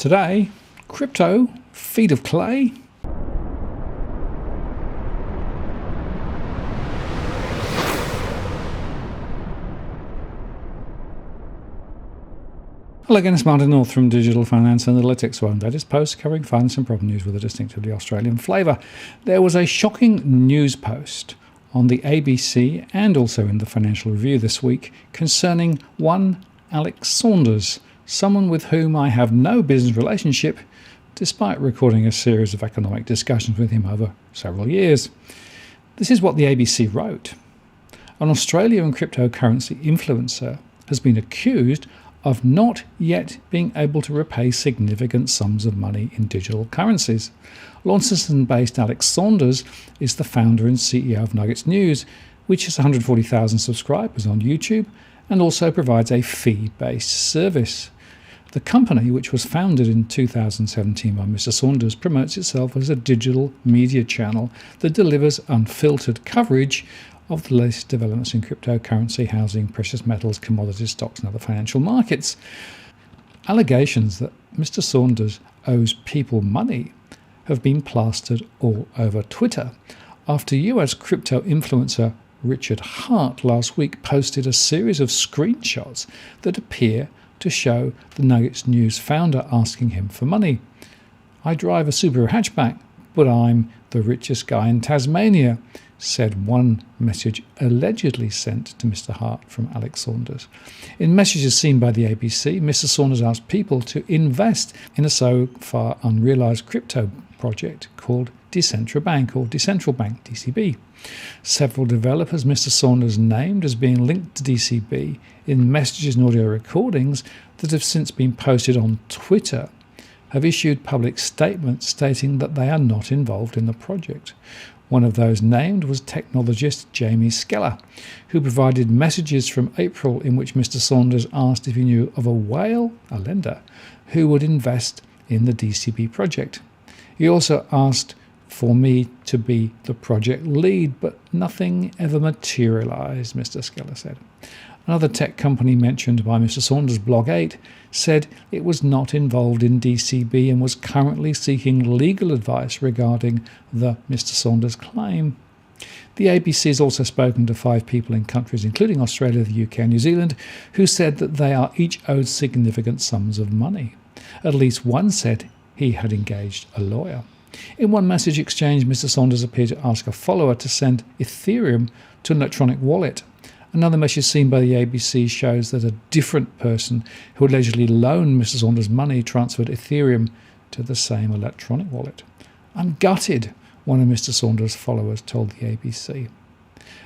Today, crypto, feet of clay. Hello again, it's Martin North from Digital Finance Analytics, one latest post covering finance and property news with a distinctively Australian flavour. There was a shocking news post on the ABC and also in the Financial Review this week concerning one Alex Saunders, someone with whom I have no business relationship, despite recording a series of economic discussions with him over several years. This is what the ABC wrote. An Australian cryptocurrency influencer has been accused of not yet being able to repay significant sums of money in digital currencies. Launceston-based Alex Saunders is the founder and CEO of Nugget News, which has 140,000 subscribers on YouTube and also provides a fee-based service. The company, which was founded in 2017 by Mr Saunders, promotes itself as a digital media channel that delivers unfiltered coverage of the latest developments in cryptocurrency, housing, precious metals, commodities, stocks and other financial markets. Allegations that Mr Saunders owes people money have been plastered all over Twitter after US crypto influencer Richard Hart last week posted a series of screenshots that appear to show the Nugget News founder asking him for money. "I drive a Subaru hatchback, but I'm the richest guy in Tasmania," said one message allegedly sent to Mr Hart from Alex Saunders. In messages seen by the ABC, Mr Saunders asked people to invest in a so far unrealised crypto project called Decentrabank or Decentrabank, DCB. Several developers Mr Saunders named as being linked to DCB in messages and audio recordings that have since been posted on Twitter have issued public statements stating that they are not involved in the project. One of those named was technologist Jamie Skeller, who provided messages from April in which Mr Saunders asked if he knew of a whale, a lender, who would invest in the DCB project. He also asked for me to be the project lead, but nothing ever materialised, Mr Skeller said. Another tech company mentioned by Mr Saunders' Blog 8 said it was not involved in DCB and was currently seeking legal advice regarding the Mr Saunders claim. The ABC has also spoken to 5 people in countries including Australia, the UK and New Zealand who said that they are each owed significant sums of money. At least one said he had engaged a lawyer. In one message exchange, Mr Saunders appeared to ask a follower to send Ethereum to an electronic wallet. Another message seen by the ABC shows that a different person who allegedly loaned Mr Saunders money transferred Ethereum to the same electronic wallet. "I'm gutted," one of Mr Saunders' followers told the ABC.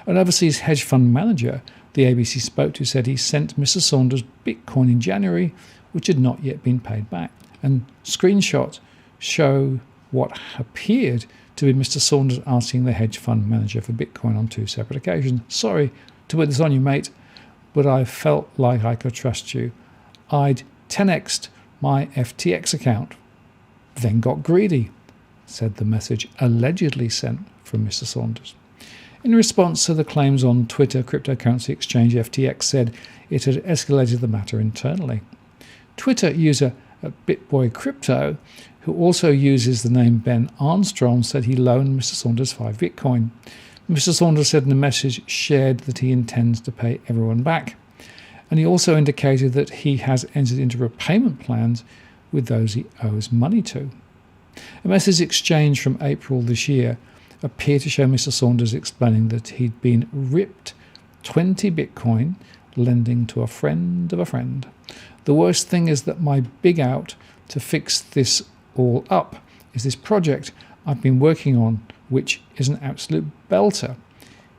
An overseas hedge fund manager the ABC spoke to said he sent Mr Saunders Bitcoin in January, which had not yet been paid back. And screenshots show what appeared to be Mr Saunders asking the hedge fund manager for Bitcoin on 2 separate occasions. "Sorry to put this on you, mate, but I felt like I could trust you. I'd 10x'd my FTX account, then got greedy," said the message allegedly sent from Mr Saunders. In response to the claims on Twitter, cryptocurrency exchange FTX said it had escalated the matter internally. Twitter user BitBoy Crypto, who also uses the name Ben Armstrong, said he loaned Mr Saunders 5 Bitcoin. Mr Saunders said in a message shared that he intends to pay everyone back. And he also indicated that he has entered into repayment plans with those he owes money to. A message exchange from April this year appeared to show Mr Saunders explaining that he'd been ripped 20 Bitcoin lending to a friend of a friend. "The worst thing is that my big out to fix this all up is this project I've been working on, which is an absolute belter,"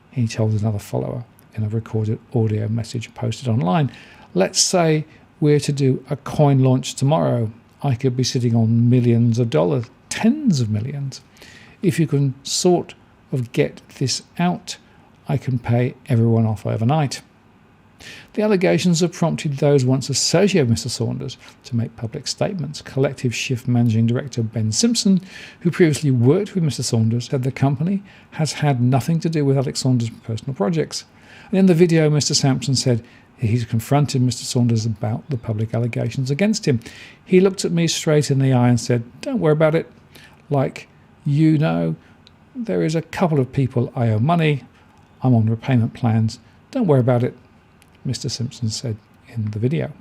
he told another follower in a recorded audio message posted online. "Let's say we're to do a coin launch tomorrow. I could be sitting on millions of dollars, tens of millions. If you can sort of get this out, I can pay everyone off overnight." The allegations have prompted those once associated with Mr Saunders to make public statements. Collective Shift Managing Director Ben Simpson, who previously worked with Mr Saunders, said the company has had nothing to do with Alex Saunders' personal projects. And in the video, Mr Sampson said he's confronted Mr Saunders about the public allegations against him. He looked at me straight in the eye and said, "Don't worry about it. Like, you know, there is a couple of people I owe money. I'm on repayment plans. Don't worry about it," Mr Simpson said in the video.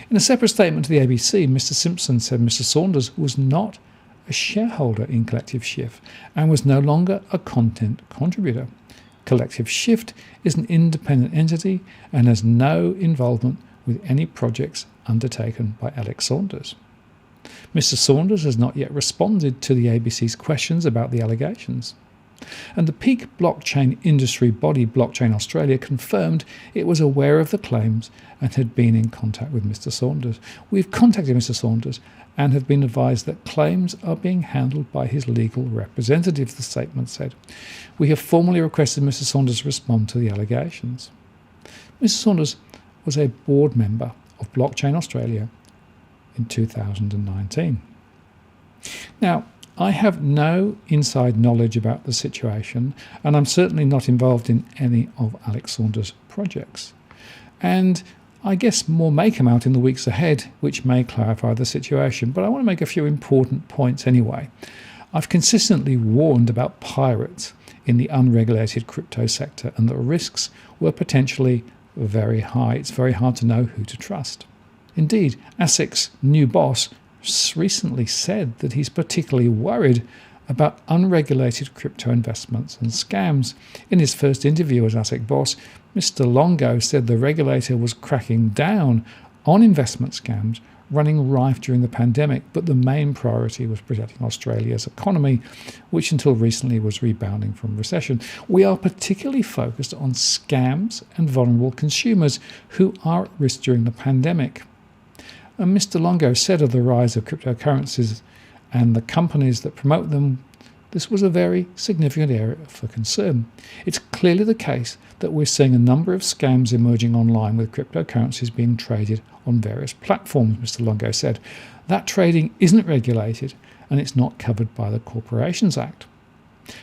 In a separate statement to the ABC, Mr Simpson said Mr Saunders was not a shareholder in Collective Shift and was no longer a content contributor. Collective Shift is an independent entity and has no involvement with any projects undertaken by Alex Saunders. Mr Saunders has not yet responded to the ABC's questions about the allegations. And the peak blockchain industry body, Blockchain Australia, confirmed it was aware of the claims and had been in contact with Mr Saunders. "We've contacted Mr Saunders and have been advised that claims are being handled by his legal representative," the statement said. "We have formally requested Mr Saunders respond to the allegations." Mr Saunders was a board member of Blockchain Australia in 2019. Now, I have no inside knowledge about the situation, and I'm certainly not involved in any of Alex Saunders' projects. And I guess more may come out in the weeks ahead, which may clarify the situation, but I want to make a few important points anyway. I've consistently warned about pirates in the unregulated crypto sector, and the risks were potentially very high. It's very hard to know who to trust. Indeed, ASIC's new boss recently said that he's particularly worried about unregulated crypto investments and scams. In his first interview as ASIC boss, Mr Longo said the regulator was cracking down on investment scams running rife during the pandemic, but the main priority was protecting Australia's economy, which until recently was rebounding from recession. "We are particularly focused on scams and vulnerable consumers who are at risk during the pandemic." And Mr Longo said of the rise of cryptocurrencies and the companies that promote them, this was a very significant area for concern. "It's clearly the case that we're seeing a number of scams emerging online with cryptocurrencies being traded on various platforms," Mr Longo said. "That trading isn't regulated and it's not covered by the Corporations Act.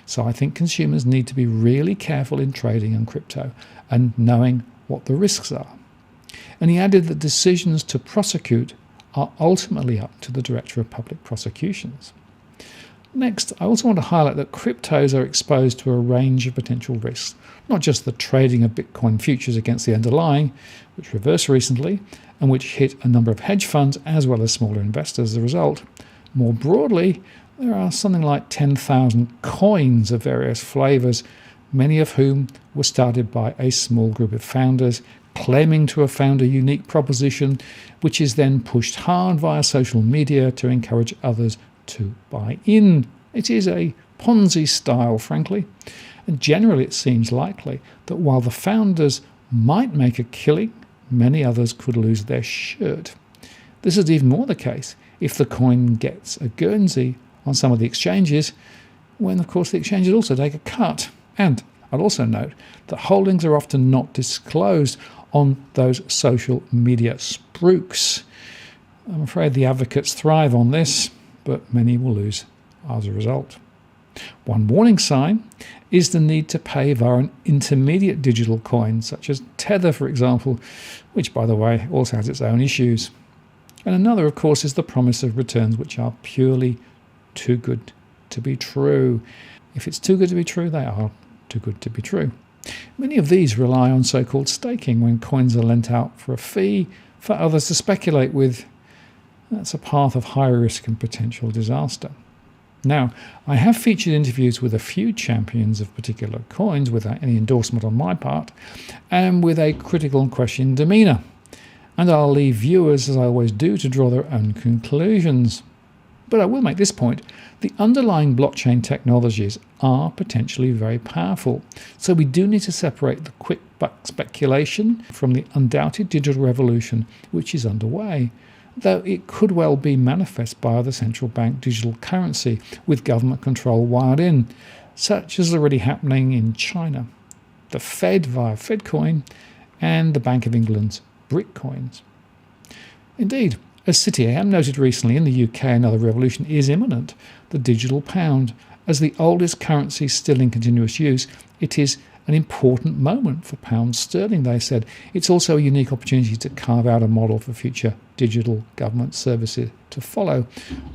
So I think consumers need to be really careful in trading in crypto and knowing what the risks are." And he added that decisions to prosecute are ultimately up to the Director of Public Prosecutions. Next, I also want to highlight that cryptos are exposed to a range of potential risks, not just the trading of Bitcoin futures against the underlying, which reversed recently, and which hit a number of hedge funds as well as smaller investors as a result. More broadly, there are something like 10,000 coins of various flavours, many of whom were started by a small group of founders claiming to have found a unique proposition, which is then pushed hard via social media to encourage others to buy in. It is a Ponzi style, frankly, and generally it seems likely that while the founders might make a killing, many others could lose their shirt. This is even more the case if the coin gets a Guernsey on some of the exchanges, when of course the exchanges also take a cut. And I'll also note that holdings are often not disclosed on those social media spooks. I'm afraid the advocates thrive on this, but many will lose as a result. One warning sign is the need to pay via an intermediate digital coin, such as Tether, for example, which, by the way, also has its own issues. And another, of course, is the promise of returns which are purely too good to be true. If it's too good to be true, they are too good to be true. Many of these rely on so-called staking, when coins are lent out for a fee for others to speculate with. That's a path of high risk and potential disaster. Now, I have featured interviews with a few champions of particular coins without any endorsement on my part, and with a critical and questioning demeanour. And I'll leave viewers, as I always do, to draw their own conclusions. But I will make this point. The underlying blockchain technologies are potentially very powerful, so we do need to separate the quick buck speculation from the undoubted digital revolution which is underway, though it could well be manifest by the central bank digital currency with government control wired in, such as already happening in China, the Fed via Fedcoin, and the Bank of England's Britcoins. Indeed, as CityAM noted recently, in the UK another revolution is imminent, the digital pound. As the oldest currency still in continuous use, it is an important moment for pound sterling, they said. It's also a unique opportunity to carve out a model for future digital government services to follow,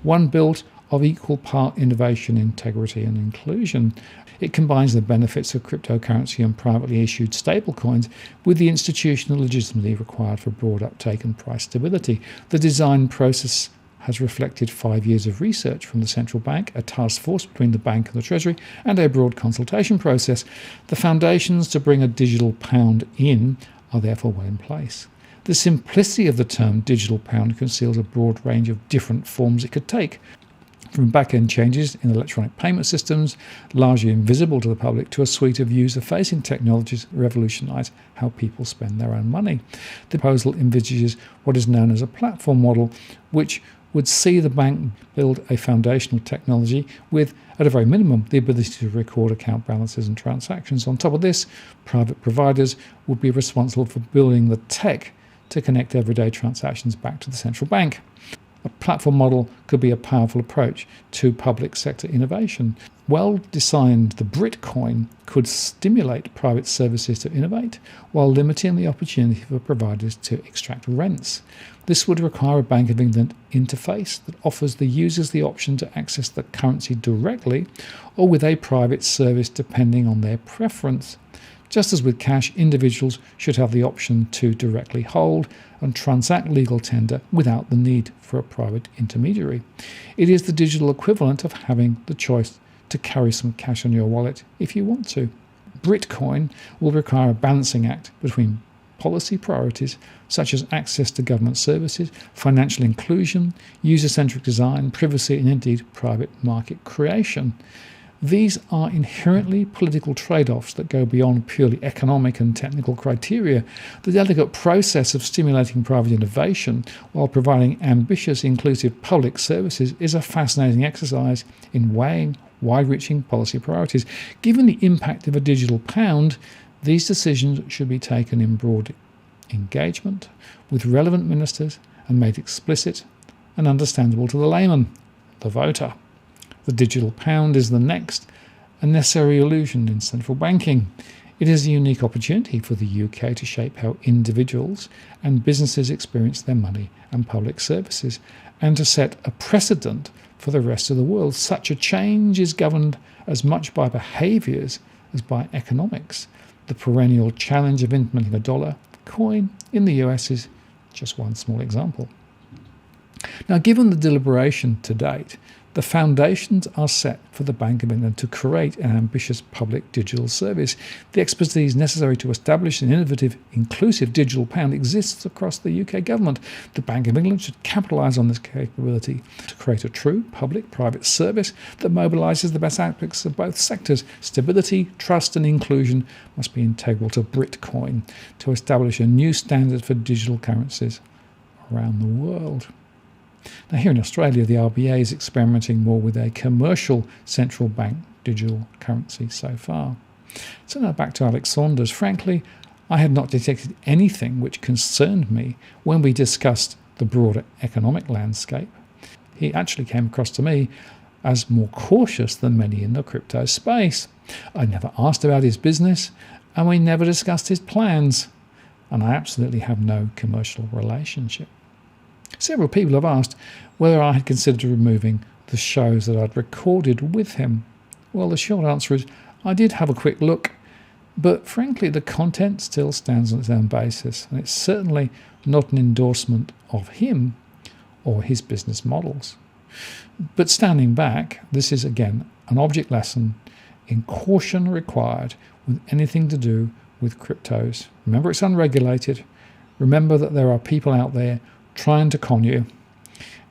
one built of equal part innovation, integrity and inclusion. It combines the benefits of cryptocurrency and privately issued stablecoins with the institutional legitimacy required for broad uptake and price stability. The design process has reflected 5 years of research from the central bank, a task force between the bank and the Treasury, and a broad consultation process. The foundations to bring a digital pound in are therefore well in place. The simplicity of the term digital pound conceals a broad range of different forms it could take, from back-end changes in electronic payment systems, largely invisible to the public, to a suite of user-facing technologies that revolutionise how people spend their own money. The proposal envisages what is known as a platform model, which would see the bank build a foundational technology with, at a very minimum, the ability to record account balances and transactions. On top of this, private providers would be responsible for building the tech to connect everyday transactions back to the central bank. A platform model could be a powerful approach to public sector innovation. Well designed, the Bitcoin could stimulate private services to innovate while limiting the opportunity for providers to extract rents. This would require a Bank of England interface that offers the users the option to access the currency directly or with a private service depending on their preference. Just as with cash, individuals should have the option to directly hold and transact legal tender without the need for a private intermediary. It is the digital equivalent of having the choice to carry some cash on your wallet if you want to. Bitcoin will require a balancing act between policy priorities such as access to government services, financial inclusion, user-centric design, privacy and indeed private market creation. These are inherently political trade-offs that go beyond purely economic and technical criteria. The delicate process of stimulating private innovation while providing ambitious, inclusive public services is a fascinating exercise in weighing wide-reaching policy priorities. Given the impact of a digital pound, these decisions should be taken in broad engagement with relevant ministers and made explicit and understandable to the layman, the voter. The digital pound is the next and necessary illusion in central banking. It is a unique opportunity for the UK to shape how individuals and businesses experience their money and public services, and to set a precedent for the rest of the world. Such a change is governed as much by behaviours as by economics. The perennial challenge of implementing a dollar coin in the US is just one small example. Now, given the deliberation to date, the foundations are set for the Bank of England to create an ambitious public digital service. The expertise necessary to establish an innovative, inclusive digital pound exists across the UK government. The Bank of England should capitalise on this capability to create a true public-private service that mobilises the best aspects of both sectors. Stability, trust and inclusion must be integral to Bitcoin to establish a new standard for digital currencies around the world. Now, here in Australia, the RBA is experimenting more with a commercial central bank digital currency so far. So now back to Alex Saunders. Frankly, I had not detected anything which concerned me when we discussed the broader economic landscape. He actually came across to me as more cautious than many in the crypto space. I never asked about his business, and we never discussed his plans, and I absolutely have no commercial relationship. Several people have asked whether I had considered removing the shows that I'd recorded with him. Well, the short answer is I did have a quick look, but frankly the content still stands on its own basis, and it's certainly not an endorsement of him or his business models. But standing back, this is again an object lesson in caution required with anything to do with cryptos. Remember, it's unregulated. Remember that there are people out there trying to con you,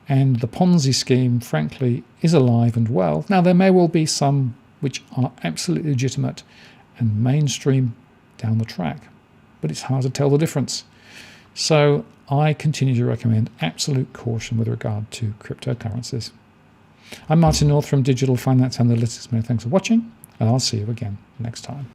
and the Ponzi scheme, frankly, is alive and well. Now, there may well be some which are absolutely legitimate and mainstream down the track, but it's hard to tell the difference. So I continue to recommend absolute caution with regard to cryptocurrencies. I'm Martin North from Digital Finance Analytics. Many thanks for watching, and I'll see you again next time.